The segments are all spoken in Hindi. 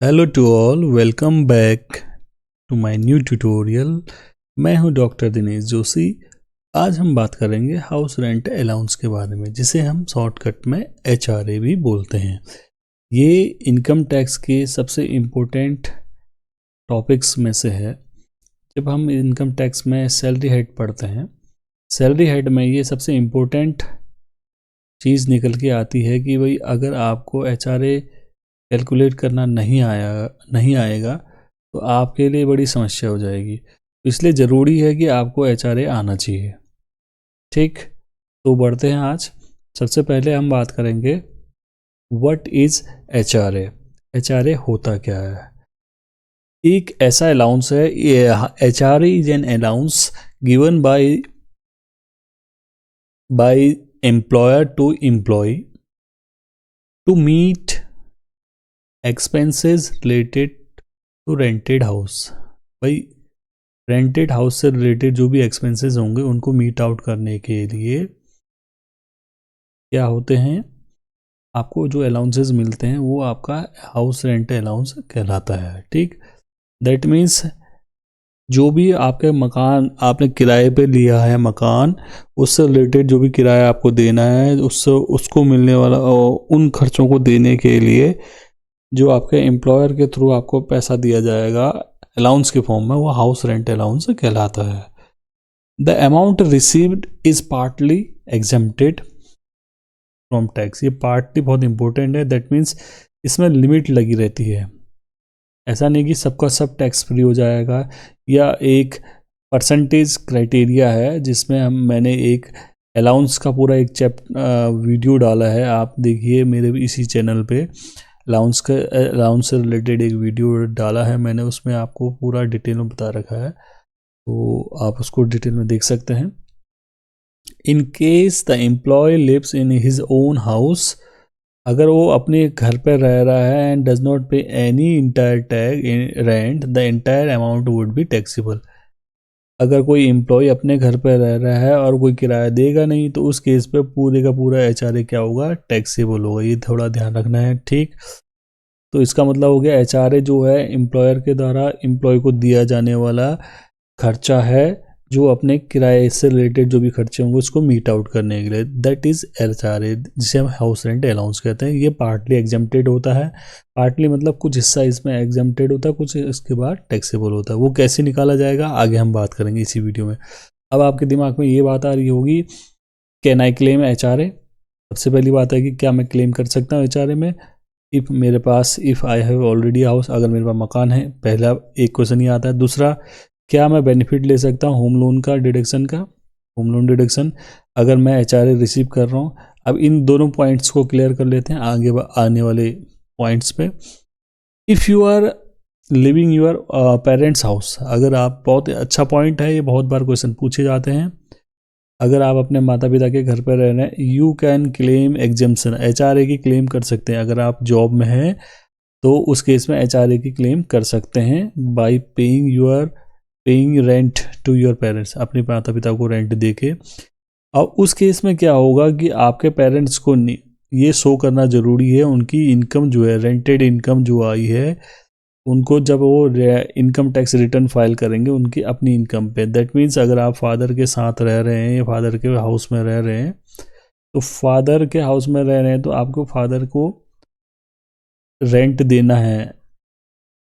Hello to all, welcome back to my new tutorial. मैं हूं डॉक्टर दिनेश जोशी। आज हम बात करेंगे हाउस रेंट अलाउंस के बारे में, जिसे हम शॉर्टकट में HRA भी बोलते हैं। ये इनकम टैक्स के सबसे इम्पोर्टेंट टॉपिक्स में से है। जब हम इनकम टैक्स में सैलरी हेड पढ़ते हैं, सैलरी हेड में ये सबसे इम्पोर्टेंट चीज़ निकल के आती है कि भाई अगर आपको HRA कैलकुलेट करना नहीं आएगा तो आपके लिए बड़ी समस्या हो जाएगी। इसलिए ज़रूरी है कि आपको HRA आना चाहिए। ठीक, तो बढ़ते हैं। आज सबसे पहले हम बात करेंगे व्हाट इज़ HRA। HRA होता क्या है? एक ऐसा अलाउंस है, HRA is an allowance given by employer to employee to meet expenses related to rented house. भाई रेंटेड हाउस से रिलेटेड जो भी एक्सपेंसेस होंगे उनको मीट आउट करने के लिए क्या होते हैं, आपको जो अलाउंसेस मिलते हैं वो आपका हाउस रेंट अलाउंस कहलाता है। ठीक, दैट मीन्स जो भी आपके मकान आपने किराए पे लिया है मकान, उससे रिलेटेड जो भी किराया आपको देना है, उससे उसको मिलने वाला उन खर्चों को देने के लिए जो आपके एम्प्लॉयर के थ्रू आपको पैसा दिया जाएगा अलाउंस के फॉर्म में, वो हाउस रेंट अलाउंस कहलाता है। The amount received is partly exempted from tax. ये पार्टली बहुत इंपॉर्टेंट है, दैट मीन्स इसमें लिमिट लगी रहती है। ऐसा नहीं कि सबका सब टैक्स फ्री हो जाएगा, या एक परसेंटेज क्राइटेरिया है जिसमें मैंने एक अलाउंस का पूरा एक वीडियो डाला है। आप देखिए मेरे इसी चैनल पे अलाउंस से रिलेटेड एक वीडियो डाला है मैंने, उसमें आपको पूरा डिटेल में बता रखा है, तो आप उसको डिटेल में देख सकते हैं। In case the employee lives in his own house, अगर वो अपने घर पर रह रहा है and does not pay any entire tag rent, the entire amount would be taxable. अगर कोई एम्प्लॉय अपने घर पर रह रहा है और कोई किराया देगा नहीं, तो उस केस पे पूरे का पूरा HRA क्या होगा, टैक्सेबल होगा। ये थोड़ा ध्यान रखना है। ठीक, तो इसका मतलब हो गया HRA जो है एम्प्लॉयर के द्वारा एम्प्लॉय को दिया जाने वाला खर्चा है, जो अपने किराए से रिलेटेड जो भी खर्चे होंगे उसको मीट आउट करने के लिए, दैट इज HRA, जिसे हम हाउस रेंट अलाउंस कहते हैं। ये पार्टली एग्जेम्प्टेड होता है। पार्टली मतलब कुछ हिस्सा इसमें एग्जेम्प्टेड होता है, कुछ इसके बाद टैक्सेबल होता है। वो कैसे निकाला जाएगा आगे हम बात करेंगे इसी वीडियो में। अब आपके दिमाग में ये बात आ रही होगी, कैन आई क्लेम HRA? सबसे पहली बात है कि क्या मैं क्लेम कर सकता हूँ HRA में? If I have already house, अगर मेरे पास मकान है, पहला एक क्वेश्चन ये आता है। दूसरा, क्या मैं बेनिफिट ले सकता हूँ होम लोन का डिडक्शन का, होम लोन डिडक्शन, अगर मैं HRA रिसीव कर रहा हूँ। अब इन दोनों पॉइंट्स को क्लियर कर लेते हैं आगे आने वाले पॉइंट्स पे। If you are living your parents house, अगर आप, बहुत अच्छा पॉइंट है ये, बहुत बार क्वेश्चन पूछे जाते हैं। अगर आप अपने माता पिता के घर पर रह रहे हैं, you can claim exemption, HRA की क्लेम कर सकते हैं। अगर आप जॉब में हैं तो उस केस में HRA की क्लेम कर सकते हैं by paying rent to your parents, अपने माता पिता को रेंट दे के। अब उस केस में क्या होगा कि आपके पेरेंट्स को ये शो करना ज़रूरी है, उनकी इनकम जो है, रेंटेड इनकम जो आई है, उनको जब वो इनकम टैक्स रिटर्न फाइल करेंगे उनकी अपनी इनकम पे। दैट मीन्स अगर आप फादर के साथ रह रहे हैं या फादर के हाउस में रह रहे हैं, तो फादर के हाउस में रह रहे हैं तो आपको फादर को रेंट देना है।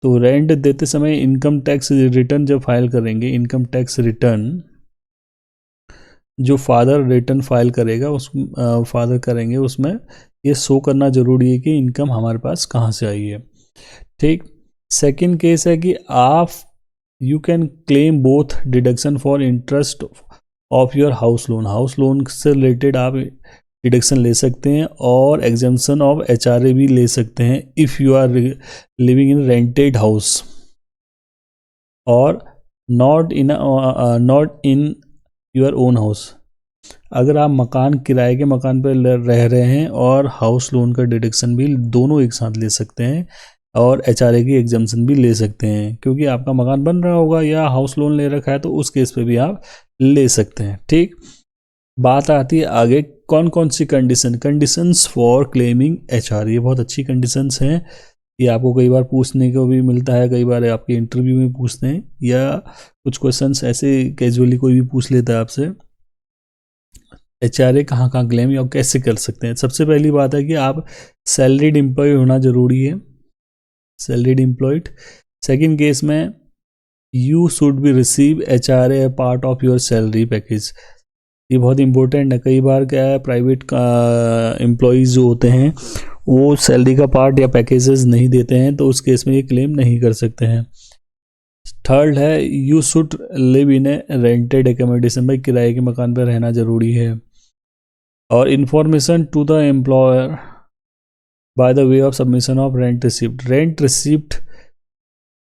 तो रेंट देते समय इनकम टैक्स रिटर्न जब फाइल करेंगे, इनकम टैक्स रिटर्न जो फादर रिटर्न फाइल करेगा, उस फादर करेंगे, उसमें ये शो करना ज़रूरी है कि इनकम हमारे पास कहाँ से आई है। ठीक, सेकंड केस है कि आप you can claim both deduction for interest of your house loan, house loan से रिलेटेड आप डिडक्शन ले सकते हैं, और एग्जेम्पशन ऑफ HRA भी ले सकते हैं if you are living in rented house और not in your own house. अगर आप मकान, किराए के मकान पर रह रहे हैं और हाउस लोन का डिडक्शन भी दोनों एक साथ ले सकते हैं, और HRA की एग्जाम्पशन भी ले सकते हैं, क्योंकि आपका मकान बन रहा होगा या हाउस लोन ले रखा है, तो उस केस पे भी आप ले सकते हैं। ठीक, बात आती है आगे कौन कौन सी कंडीशंस फॉर क्लेमिंग HRA। ये बहुत अच्छी कंडीशंस हैं ये आपको कई बार पूछने को भी मिलता है, कई बार आपके इंटरव्यू में पूछते हैं, या कुछ क्वेश्चंस ऐसे कैजुअली कोई भी पूछ लेता है आपसे, HRA कहाँ कहाँ क्लेम या कैसे कर सकते हैं। सबसे पहली बात है कि आप सैलरीड एम्प्लॉय होना ज़रूरी है, सैलरीड एम्प्लॉयड। सेकेंड केस में you should be receive HRA part of your salary package. ये बहुत इंपॉर्टेंट है। कई बार क्या है, प्राइवेट का एम्प्लॉयज़ जो होते हैं वो सैलरी का पार्ट या पैकेजेस नहीं देते हैं, तो उस केस में ये क्लेम नहीं कर सकते हैं। थर्ड है you should live in a rented accommodation, भाई किराए के मकान पर रहना ज़रूरी है। और information to the employer by the way of submission of rent receipt, rent receipt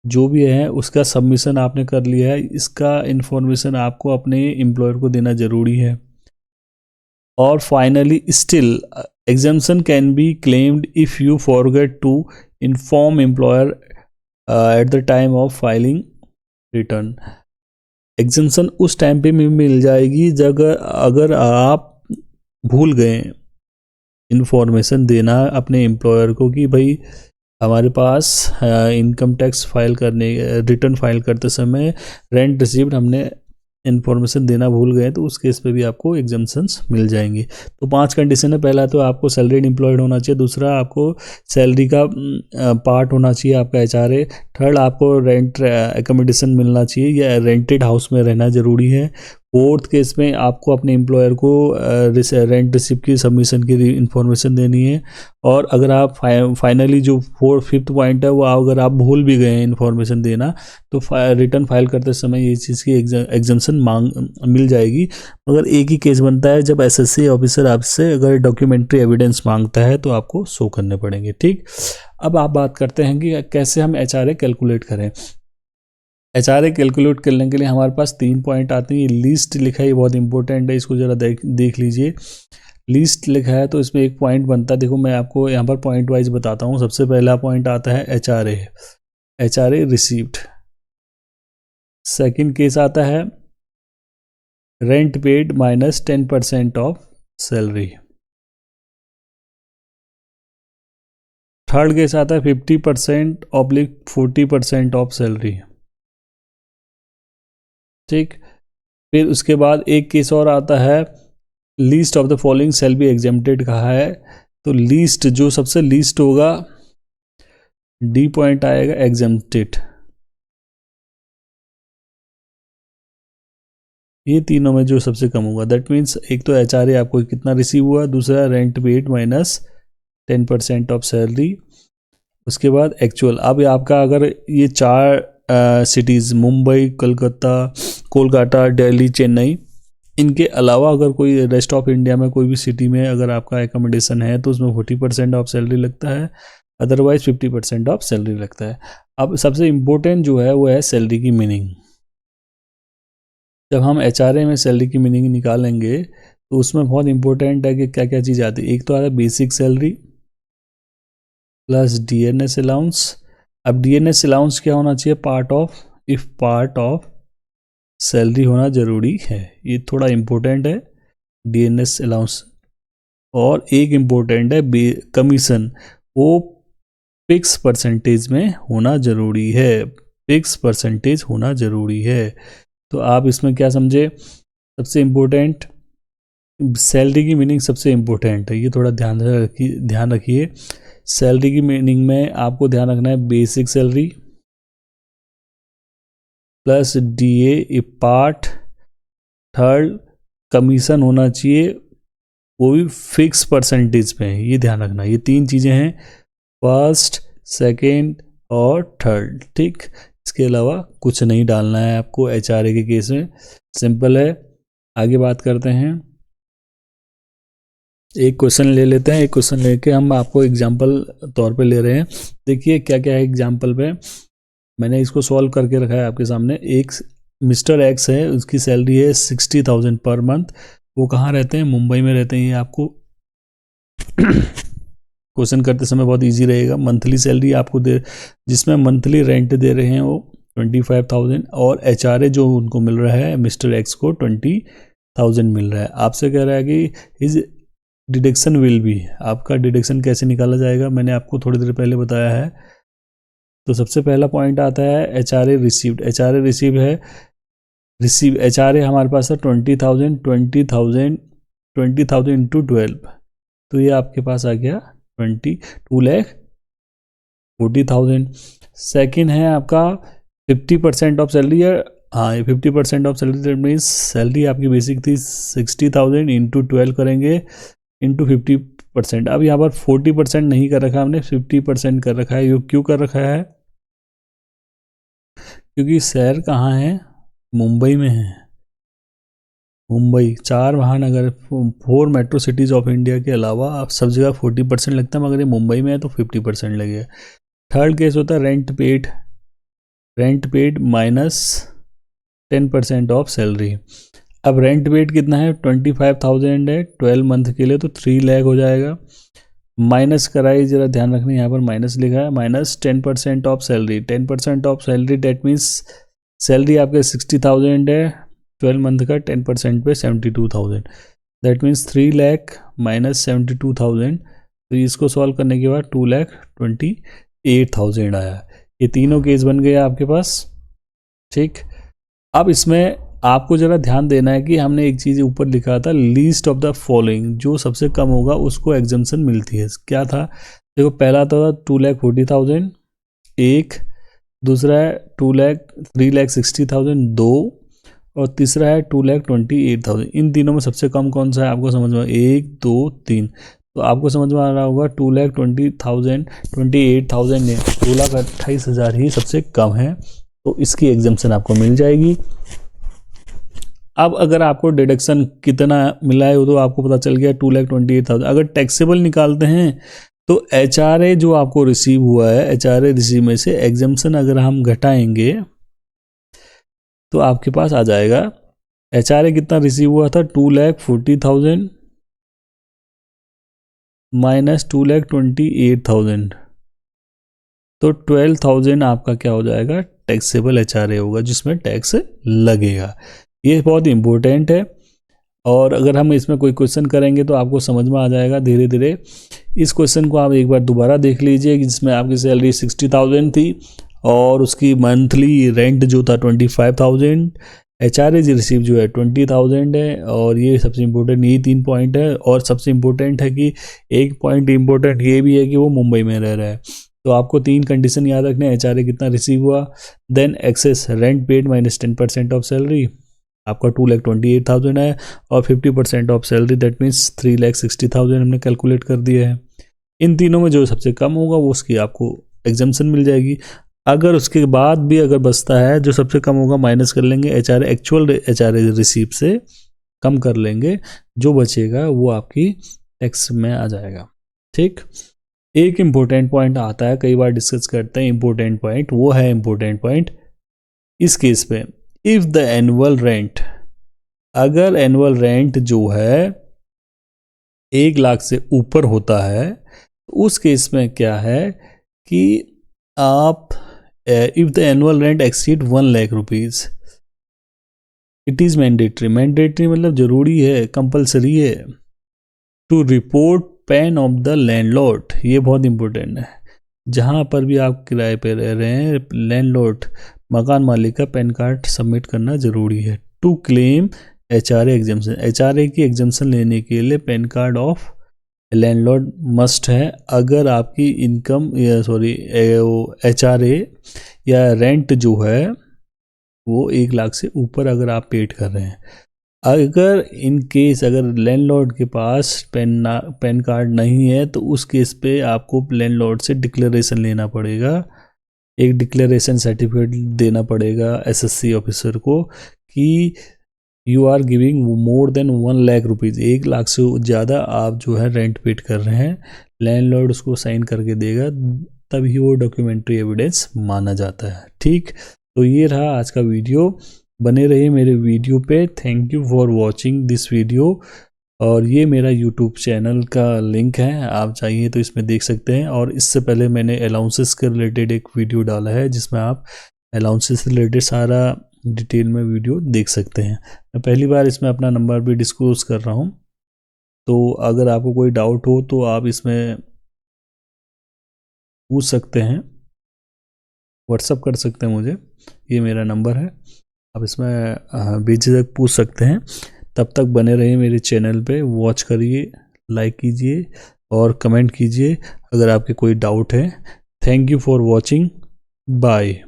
जो भी है उसका सबमिशन आपने कर लिया है, इसका इन्फॉर्मेशन आपको अपने एम्प्लॉयर को देना ज़रूरी है। और finally still exemption can be claimed if you forget to inform employer at the time of filing return. Exemption उस टाइम पे मिल जाएगी जब अगर आप भूल गए इन्फॉर्मेशन देना अपने एम्प्लॉयर को कि भाई हमारे पास इनकम टैक्स फाइल करने, रिटर्न फाइल करते समय रेंट रिसीव्ड हमने इन्फॉर्मेशन देना भूल गए, तो उस केस पे भी आपको एग्जाम्शंस मिल जाएंगे। तो 5 कंडीशन है। पहला तो आपको सैलरीड एम्प्लॉयड होना चाहिए, दूसरा आपको सैलरी का पार्ट होना चाहिए आपका HRA, थर्ड आपको रेंट एकोमोडेशन मिलना चाहिए या रेंटेड हाउस में रहना ज़रूरी है, फोर्थ केस में आपको अपने एम्प्लॉयर को रेंट रिसिप्ट की सबमिशन की इन्फॉर्मेशन देनी है, और अगर आप फाइनली जो फिफ्थ पॉइंट है वो अगर आप भूल भी गए हैं इन्फॉर्मेशन देना, तो रिटर्न फाइल करते समय ये चीज़ की एग्जाम्शन मिल जाएगी। मगर एक ही केस बनता है जब SSC ऑफिसर आपसे अगर डॉक्यूमेंट्री एविडेंस मांगता है तो आपको शो करने पड़ेंगे। ठीक, अब आप बात करते हैं कि कैसे हम HRA कैलकुलेट करें। HRA कैलकुलेट करने के लिए हमारे पास 3 पॉइंट आते हैं। ये लीस्ट लिखा है, ये बहुत इंपॉर्टेंट है, इसको ज़रा देख लीजिए। लीस्ट लिखा है तो इसमें एक पॉइंट बनता है, देखो मैं आपको यहाँ पर पॉइंट वाइज बताता हूँ। सबसे पहला पॉइंट आता है HRA रिसीव्ड। सेकंड केस आता है rent paid minus 10% of salary. Third case आता है 50% ऑब्लिक 40% ऑफ सैलरी। ठीक, फिर उसके बाद एक केस और आता है least of the following shall be exempted कहा है, तो लीस्ट जो सबसे लीस्ट होगा D पॉइंट आएगा एग्जेम्प्टेड। ये तीनों में जो सबसे कम होगा, दैट मीन्स एक तो HRA आपको कितना रिसीव हुआ, दूसरा rent paid minus 10% of salary, उसके बाद एक्चुअल। अब आपका अगर ये 4 सिटीज़ मुंबई, कोलकाता, दिल्ली, चेन्नई, इनके अलावा अगर कोई रेस्ट ऑफ इंडिया में कोई भी सिटी में अगर आपका एकोमोडेशन है तो उसमें 40% ऑफ सैलरी लगता है, अदरवाइज 50% ऑफ सैलरी लगता है। अब सबसे इम्पोर्टेंट जो है वो है सैलरी की मीनिंग। जब हम HRA में सैलरी की मीनिंग निकालेंगे तो उसमें बहुत इंपॉर्टेंट है कि क्या क्या चीज़ आती है। एक तो आता है basic salary plus DNS allowance. अब DNS अलाउंस क्या होना चाहिए, पार्ट ऑफ सैलरी होना ज़रूरी है, ये थोड़ा इम्पोर्टेंट है DNS अलाउंस। और एक इम्पोर्टेंट है कमीशन, वो फिक्स परसेंटेज में होना ज़रूरी है, फिक्स परसेंटेज होना ज़रूरी है। तो आप इसमें क्या समझे, सबसे इम्पोर्टेंट सैलरी की मीनिंग सबसे इम्पोर्टेंट है, ये थोड़ा ध्यान रखिए। सैलरी की मीनिंग में आपको ध्यान रखना है बेसिक सैलरी प्लस DA ए पार्ट, थर्ड कमीशन होना चाहिए वो भी फिक्स परसेंटेज में, ये ध्यान रखना। ये 3 चीज़ें हैं, फर्स्ट, सेकेंड और थर्ड। ठीक, इसके अलावा कुछ नहीं डालना है आपको HRA के केस में, सिंपल है। आगे बात करते हैं, एक क्वेश्चन ले लेते हैं। एक क्वेश्चन लेके हम आपको एग्जांपल तौर पे ले रहे हैं। देखिए क्या क्या है एग्जांपल पे, मैंने इसको सॉल्व करके रखा है आपके सामने। एक मिस्टर X है, उसकी सैलरी है 60,000 पर मंथ, वो कहाँ रहते हैं, मुंबई में रहते हैं। ये आपको क्वेश्चन करते समय बहुत इजी रहेगा। मंथली सैलरी आपको जिसमें मंथली रेंट दे रहे हैं वो 25,000, और HRA जो उनको मिल रहा है मिस्टर X को 20,000 मिल रहा है। आपसे कह रहा है कि हिज डिडक्शन विल बी, आपका डिडक्शन कैसे निकाला जाएगा, मैंने आपको थोड़ी देर पहले बताया है। तो सबसे पहला पॉइंट आता है HRA रिसीव्ड। HRA रिसीव है, रिसीव HRA हमारे पास है 20,000 इंटू 12, तो ये आपके पास आ गया 2,40,000। सेकेंड है आपका 50% ऑफ सैलरी है, हाँ ये 50% of salary, that means salary आपकी बेसिक थी 60,000 इंटू 12 करेंगे इंटू 50%। अब यहाँ पर 40% नहीं कर रखा हमने, 50% कर रखा है। ये क्यों कर रखा है? क्योंकि शहर कहाँ है? मुंबई में है। मुंबई 4 महानगर 4 मेट्रो सिटीज़ ऑफ इंडिया के अलावा आप सब जगह 40% लगता है, मगर ये मुंबई में है तो 50% लगेगा। थर्ड केस होता है rent paid minus 10% of salary. अब रेंट पेड कितना है? 25,000 है 12 मंथ के लिए, तो 3 लाख हो जाएगा। माइनस कराई, जरा ध्यान रखना यहाँ पर माइनस लिखा है, minus 10% of salary. 10% of salary that means salary आपके 60,000 है, 12 मंथ का 10% पे 72,000, दैट मीन्स 3 लाख माइनस 72,000। तो इसको सॉल्व करने के बाद 2,28,000 आया। ये तीनों केस बन गए आपके पास, ठीक। अब इसमें आपको ज़रा ध्यान देना है कि हमने एक चीज़ ऊपर लिखा था, लीस्ट ऑफ द फॉलोइंग, जो सबसे कम होगा उसको एग्जम्पशन मिलती है। क्या था? देखो पहला तो था 2,40,000 एक, दूसरा है 3,60,000 दो, और तीसरा है 2,28,000। इन तीनों में सबसे कम कौन सा है आपको समझ में? 1 2 3, तो आपको समझ में आ रहा होगा 2,28,000 ने 2,28,000 ही सबसे कम है, तो इसकी एग्जम्पशन आपको मिल जाएगी। अब अगर आपको डिडक्शन कितना मिला है तो आपको पता चल गया 2,28,000। अगर टैक्सेबल निकालते हैं तो HRA जो आपको रिसीव हुआ है, HRA रिसीव में से एग्जम्पशन अगर हम घटाएंगे तो आपके पास आ जाएगा HRA कितना रिसीव हुआ था? 2,40,000 माइनस 2,28,000, तो 12,000 आपका क्या हो जाएगा? टैक्सेबल HRA होगा, जिसमें टैक्स लगेगा। ये बहुत इंपॉर्टेंट है, और अगर हम इसमें कोई क्वेश्चन करेंगे तो आपको समझ में आ जाएगा धीरे धीरे। इस क्वेश्चन को आप एक बार दोबारा देख लीजिए, जिसमें आपकी सैलरी 60,000 थी और उसकी मंथली रेंट जो था 25,000, HRA रिसीव जो है 20,000 है, और ये सबसे इम्पोर्टेंट ये 3 पॉइंट है। और सबसे इम्पोर्टेंट है कि एक पॉइंट इम्पोर्टेंट ये भी है कि वो मुंबई में रह रहा है। तो आपको 3 कंडीशन याद रखने हैं। HRA कितना रिसीव हुआ, then excess rent paid minus 10% of salary, आपका 2,28,000 है, और 50% ऑफ सैलरी दैट मीन्स 3,60,000 हमने कैलकुलेट कर दिया है। इन तीनों में जो सबसे कम होगा वो उसकी आपको एग्जम्पशन मिल जाएगी। अगर उसके बाद भी अगर बचता है, जो सबसे कम होगा माइनस कर लेंगे, एक्चुअल HRA रिसीव से कम कर लेंगे, जो बचेगा वो आपकी टैक्स में आ जाएगा, ठीक। एक इम्पोर्टेंट पॉइंट आता है, कई बार डिस्कस करते हैं इम्पोर्टेंट पॉइंट, वो है इम्पोर्टेंट पॉइंट इस केस पे, इफ द एनुअल रेंट, अगर एनुअल रेंट जो है 1 लाख से ऊपर होता है, उस केस में क्या है कि आप if the annual rent exceed 1 lakh rupees, it is mandatory, mandatory मतलब जरूरी है, कंपलसरी है, to report PAN of the landlord. ये बहुत इंपॉर्टेंट है, जहां पर भी आप किराए पे रह रहे हैं, लैंडलॉर्ड मकान मालिक का पैन कार्ड सबमिट करना जरूरी है। To claim HRA exemption, HRA की एग्जम्पशन लेने के लिए PAN card of landlord must है। अगर आपकी इनकम HRA या रेंट जो है वो 1 लाख से ऊपर अगर आप पेड कर रहे हैं, अगर इन केस अगर लैंडलॉर्ड के पास पैन कार्ड नहीं है, तो उस केस पे आपको लैंडलॉर्ड से डिक्लेरेशन लेना पड़ेगा, एक डिक्लेरेशन सर्टिफिकेट देना पड़ेगा SSC ऑफिसर को कि you are giving more than 1 lakh rupees, 1 lakh से ज़्यादा आप जो है रेंट पेड कर रहे हैं। लैंडलॉर्ड उसको साइन करके देगा, तभी वो डॉक्यूमेंट्री एविडेंस माना जाता है, ठीक। तो ये रहा आज का वीडियो, बने रहिए मेरे वीडियो पे। Thank you for watching this video. और ये मेरा यूट्यूब चैनल का लिंक है, आप चाहिए तो इसमें देख सकते हैं। और इससे पहले मैंने अलाउंसेस के रिलेटेड एक वीडियो डाला है, जिसमें आप अलाउंसेस से रिलेटेड सारा डिटेल में वीडियो देख सकते हैं। मैं पहली बार इसमें अपना नंबर भी डिस्क्लोज कर रहा हूँ, तो अगर आपको कोई डाउट हो तो आप इसमें पूछ सकते हैं। व्हाट्सअप कर सकते हैं मुझे, ये मेरा नंबर है। आप इसमें बेझिझक पूछ सकते हैं। तब तक बने रहिए मेरे चैनल पे, वॉच करिए, लाइक कीजिए और कमेंट कीजिए अगर आपके कोई डाउट है। Thank you for watching, bye.